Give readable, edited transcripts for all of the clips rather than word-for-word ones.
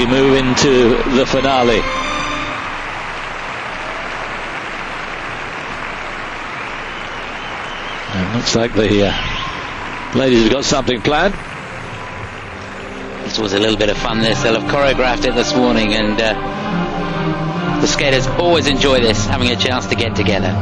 we move into the finale. And looks like the ladies have got something planned. This was a little bit of fun, this. They'll have choreographed it this morning, and the skaters always enjoy this, having a chance to get together.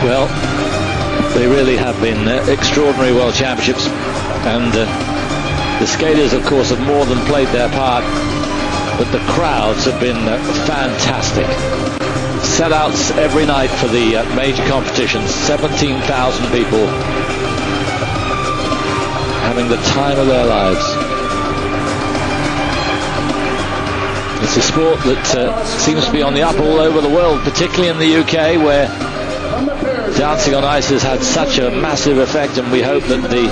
Well, they really have been extraordinary World Championships, and the skaters, of course, have more than played their part, but the crowds have been fantastic. Sellouts every night for the major competitions, 17,000 people having the time of their lives. It's a sport that seems to be on the up all over the world, particularly in the UK, where dancing on ice has had such a massive effect, and we hope that the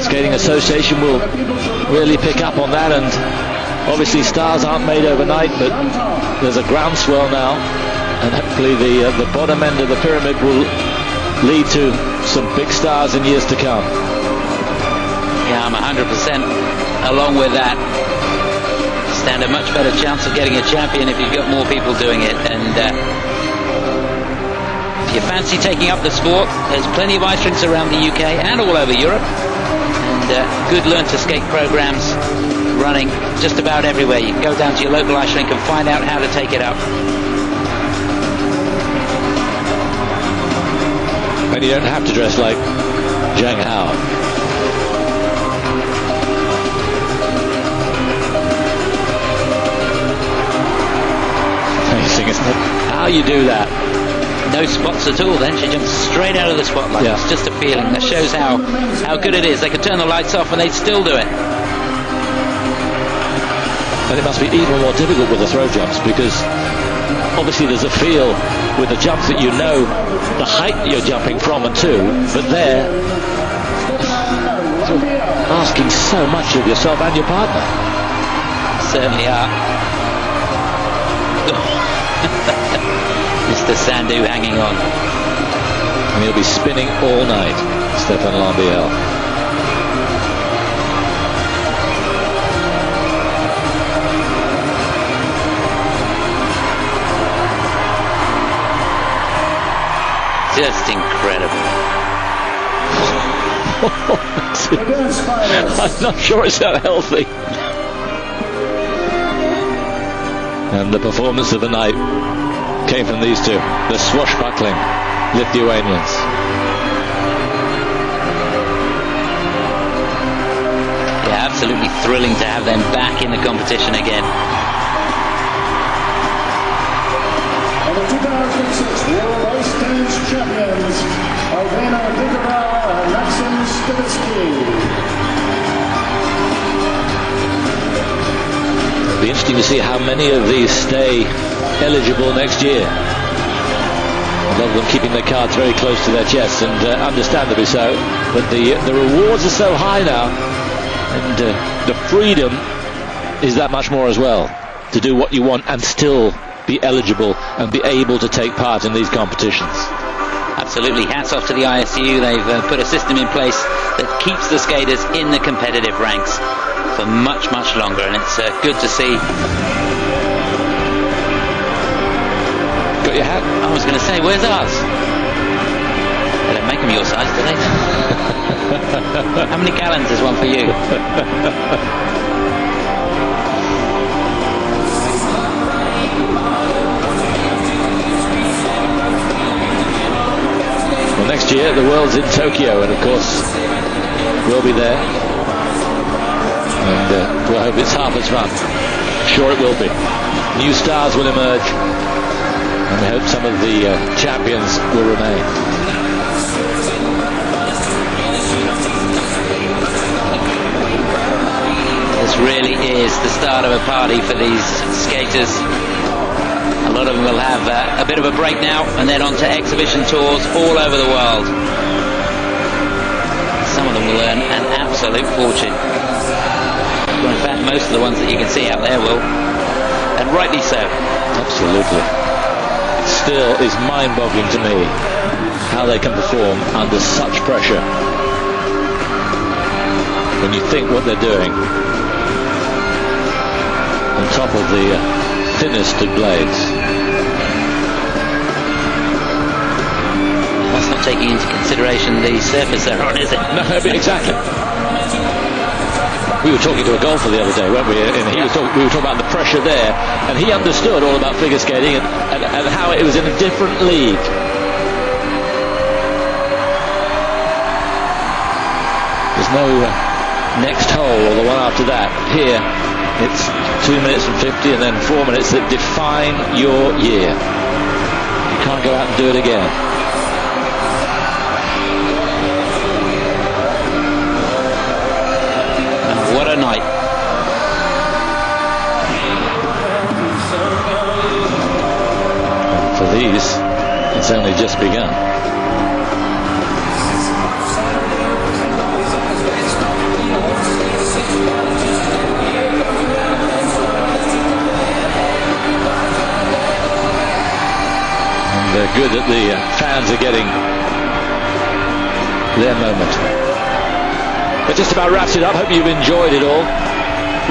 Skating Association will really pick up on that. And obviously stars aren't made overnight, but there's a groundswell now, and hopefully the bottom end of the pyramid will lead to some big stars in years to come. Yeah, I'm 100% along with that. Stand a much better chance of getting a champion if you've got more people doing it. And if you fancy taking up the sport, there's plenty of ice rinks around the UK and all over Europe, and good learn to skate programs running just about everywhere. You can go down to your local ice rink and find out how to take it up. And you don't have to dress like Zhang Hao. Amazing, isn't it? How you do that? No spots at all then. She jumps straight out of the spotlight. Yeah. It's just a feeling that shows how good it is. They could turn the lights off and they'd still do it. And it must be even more difficult with the throw jumps, because obviously there's a feel with the jumps that you know the height you're jumping from and to, but they're asking so much of yourself and your partner. Certainly are. Mr. Sandhu hanging on. And he'll be spinning all night, Stéphane Lambiel. Just incredible. I'm not sure it's that healthy. And the performance of the night came from these two, the swashbuckling Lithuanians. Yeah, absolutely thrilling to have them back in the competition again. And the 2006 World Ice Dance Champions, Alvina Digara and Maxim Stavitsky. It'll be interesting to see how many of these stay eligible next year. A lot of them keeping their cards very close to their chests, and understandably so. But the rewards are so high now, and the freedom is that much more as well, to do what you want and still be eligible and be able to take part in these competitions. Absolutely, hats off to the ISU. They've put a system in place that keeps the skaters in the competitive ranks for much, much longer, and it's good to see. Got your hat? I was going to say, where's ours? They don't make them your size, do they? How many gallons is one for you? Well, next year the World's in Tokyo, and of course we'll be there, and we'll hope it's half as fun. Sure it will be. New stars will emerge, and we hope some of the champions will remain. This really is the start of a party for these skaters. A lot of them will have a bit of a break now, and then on to exhibition tours all over the world. will earn an absolute fortune. Well, in fact, most of the ones that you can see out there will, and rightly so. Absolutely. It still is mind-boggling to me how they can perform under such pressure. When you think what they're doing on top of the thinnest of blades. That's not taking into consideration the surface they're on, is it? No, exactly. We were talking to a golfer the other day, weren't we? And we were talking about the pressure there, and he understood all about figure skating and how it was in a different league. There's no next hole or the one after that. Here, it's 2 minutes and 50 and then 4 minutes that define your year. You can't go out and do it again. What a night. And for these, it's only just begun. And good that the fans are getting their moment. That just about wraps it up. Hope you've enjoyed it all.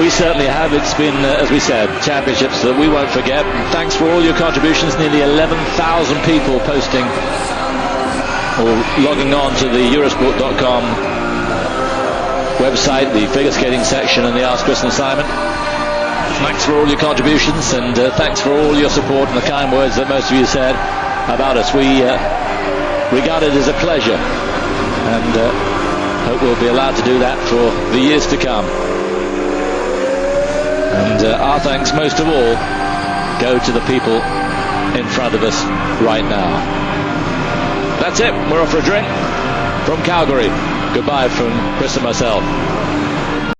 We certainly have. It's been, as we said, championships that we won't forget. And thanks for all your contributions. Nearly 11,000 people posting or logging on to the Eurosport.com website, the figure skating section, and the Ask Chris and Simon. Thanks for all your contributions, and thanks for all your support and the kind words that most of you said about us. We regard it as a pleasure, and hope we'll be allowed to do that for the years to come. And our thanks most of all go to the people in front of us right now. That's it. We're off for a drink from Calgary. Goodbye from Chris and myself.